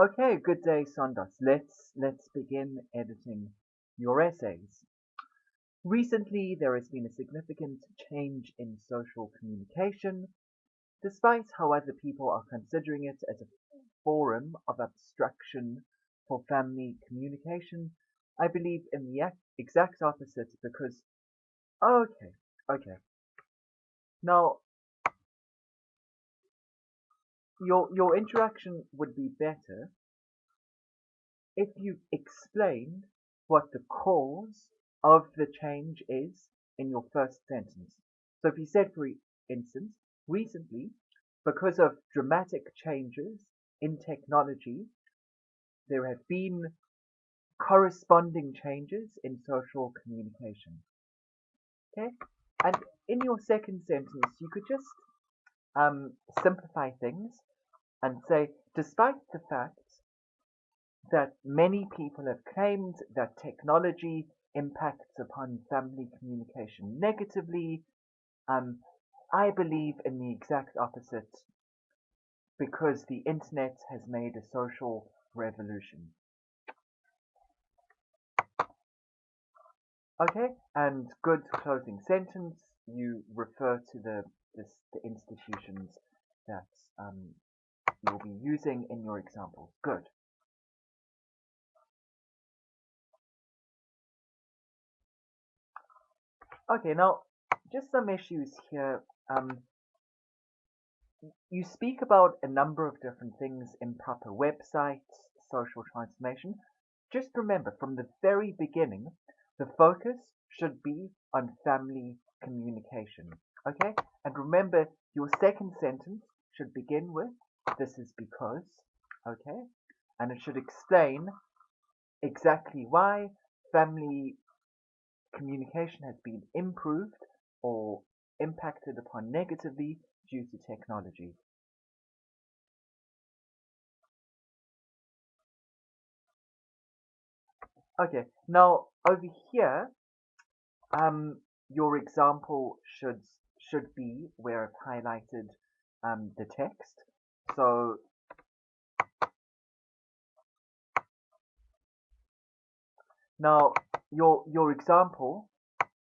Okay, good day, Sondos. Let's begin editing your essays. Recently, there has been a significant change in social communication, despite how other people are considering it as a forum of abstraction for family communication. I believe in the exact opposite because okay, okay. Now, your interaction would be better if you explained what the cause of the change is in your first sentence. So if you said, for instance, recently, because of dramatic changes in technology, there have been corresponding changes in social communication. Okay? And in your second sentence, you could just simplify things and say, despite the fact that many people have claimed that technology impacts upon family communication negatively. Um, I believe in the exact opposite because the internet has made a social revolution. Okay, and good closing sentence. You refer to the institutions that you'll be using in your example. Good. Okay, now just some issues here. You speak about a number of different things: improper websites, social transformation. Just remember, from the very beginning, the focus should be on family communication. Okay? And remember, your second sentence should begin with, this is because. Okay? And it should explain exactly why family communication has been improved or impacted upon negatively due to technology. Okay, now over here, your example should be where I've highlighted the text. So now your example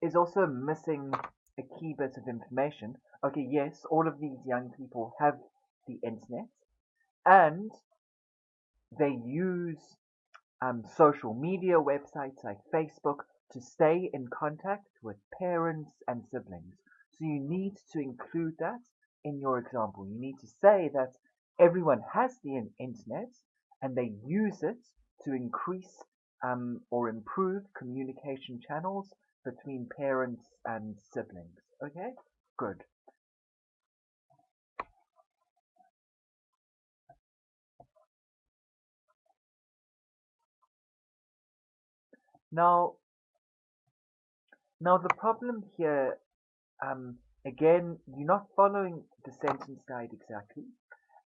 is also missing a key bit of information. Okay, yes, all of these young people have the internet and they use social media websites like Facebook to stay in contact with parents and siblings. So you need to include that in your example. You need to say that everyone has the internet and they use it to increase or improve communication channels between parents and siblings. Okay? Good. Now, now the problem here, again, you're not following the sentence guide exactly,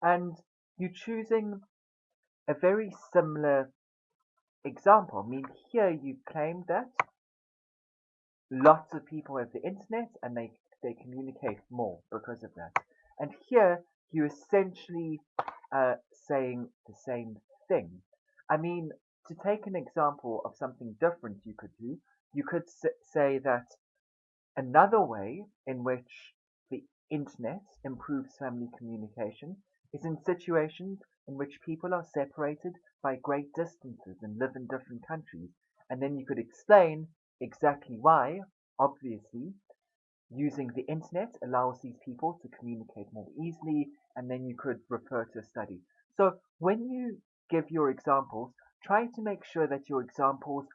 and you're choosing a very similar example. I mean, here you claim that lots of people have the internet and they communicate more because of that. And here you're essentially saying the same thing. I mean, to take an example of something different you could do, you could say that another way in which the internet improves family communication is in situations in which people are separated by great distances and live in different countries. And then you could explain exactly why, obviously, using the internet allows these people to communicate more easily, and then you could refer to a study. So when you give your examples, try to make sure that your examples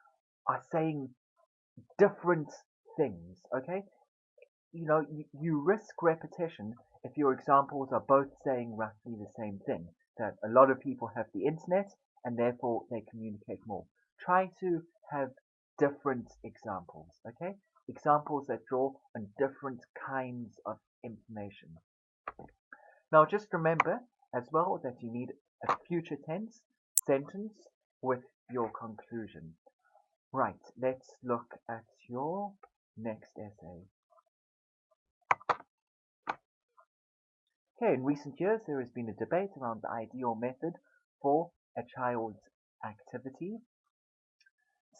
are saying different things, okay? You risk repetition if your examples are both saying roughly the same thing, that a lot of people have the internet and therefore they communicate more. Try to have different examples, okay? Examples that draw on different kinds of information. Now, just remember as well that you need a future tense sentence with your conclusion. Right, let's look at your next essay. Okay, in recent years, there has been a debate around the ideal method for a child's activity.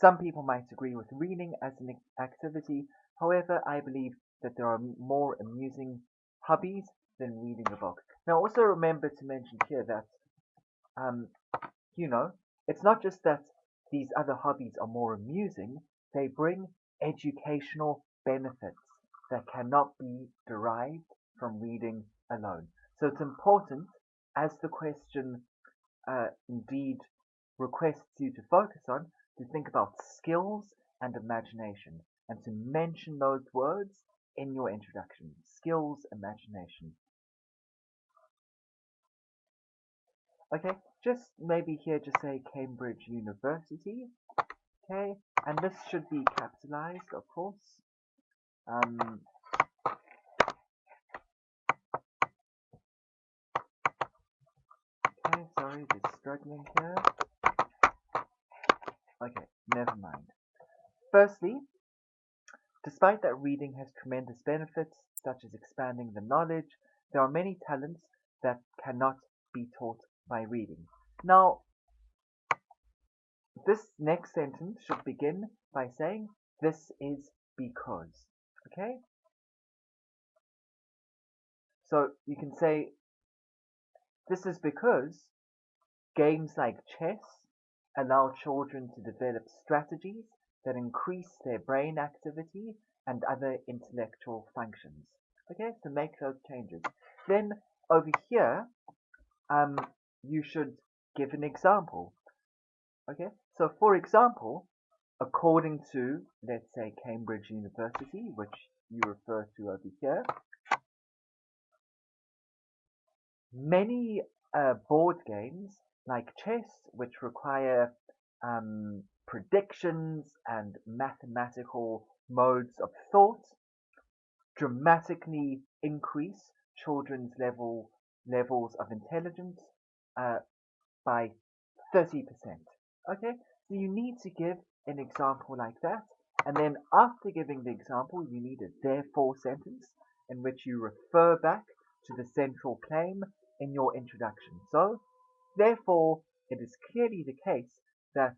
Some people might agree with reading as an activity. However, I believe that there are more amusing hobbies than reading a book. Now, also remember to mention here that, um, you know, it's not just that these other hobbies are more amusing, they bring educational benefits that cannot be derived from reading alone. So it's important, as the question indeed requests you to focus on, to think about skills and imagination and to mention those words in your introduction. Skills, imagination. Okay, just maybe here just say Cambridge University. Okay, and this should be capitalized, of course. Um, okay, sorry, just struggling here. Okay, never mind. Firstly, despite that reading has tremendous benefits, such as expanding the knowledge, there are many talents that cannot be taught by reading. Now, this next sentence should begin by saying, this is because. Okay? So you can say, this is because games like chess allow children to develop strategies that increase their brain activity and other intellectual functions. Okay, so make those changes. Then over here, um, you should give an example. Okay, so for example, according to, let's say, Cambridge University, which you refer to over here, many board games like chess, which require predictions and mathematical modes of thought, dramatically increase children's levels of intelligence uh, by 30%. Okay, so you need to give an example like that, and then after giving the example, you need a therefore sentence in which you refer back to the central claim in your introduction. So, therefore, it is clearly the case that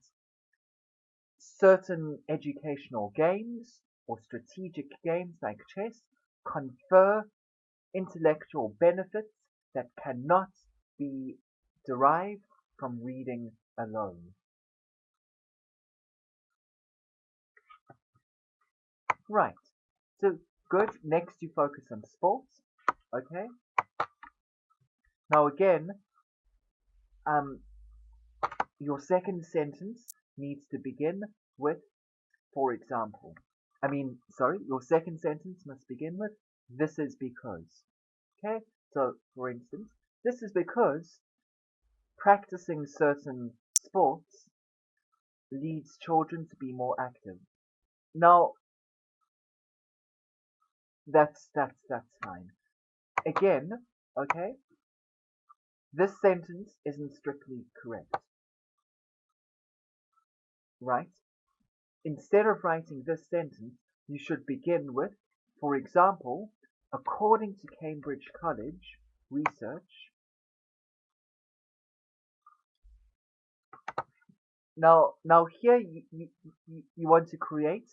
certain educational games or strategic games like chess confer intellectual benefits that cannot be derived from reading alone. Right. So good. Next, you focus on sports. Okay. Now again, um, your second sentence needs to begin with, for example. Your second sentence must begin with, this is because. Okay. So, for instance, this is because practicing certain sports leads children to be more active. Now, that's fine. Again, okay, this sentence isn't strictly correct, right? Instead of writing this sentence, you should begin with, for example, according to Cambridge College research. Now here you want to create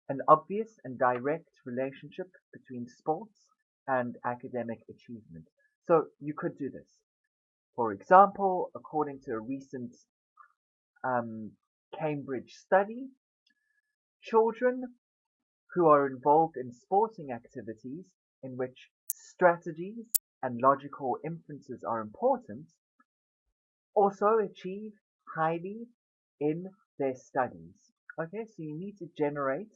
an obvious and direct relationship between sports and academic achievement. So you could do this. For example, according to a recent Cambridge study, children who are involved in sporting activities in which strategies and logical inferences are important also achieve highly in their studies. Okay, so you need to generate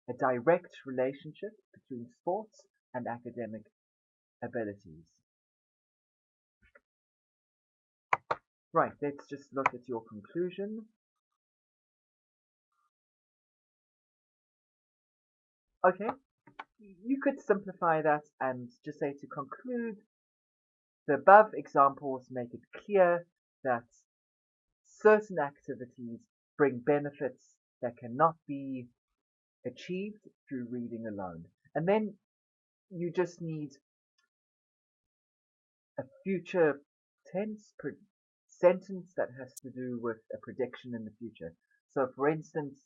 a direct relationship between sports and academic abilities. Right, let's just look at your conclusion. Okay, you could simplify that and just say, to conclude, the above examples make it clear that certain activities bring benefits that cannot be achieved through reading alone. And then you just need a future tense sentence that has to do with a prediction in the future. So, for instance,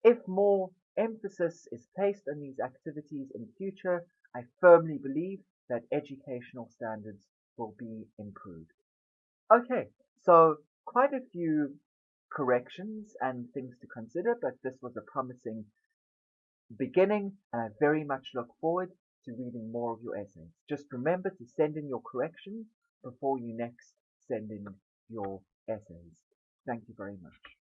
if more emphasis is placed on these activities in future, I firmly believe that educational standards will be improved. Okay, so quite a few corrections and things to consider, but this was a promising beginning, and I very much look forward to reading more of your essays. Just remember to send in your corrections before you next send in your essays. Thank you very much.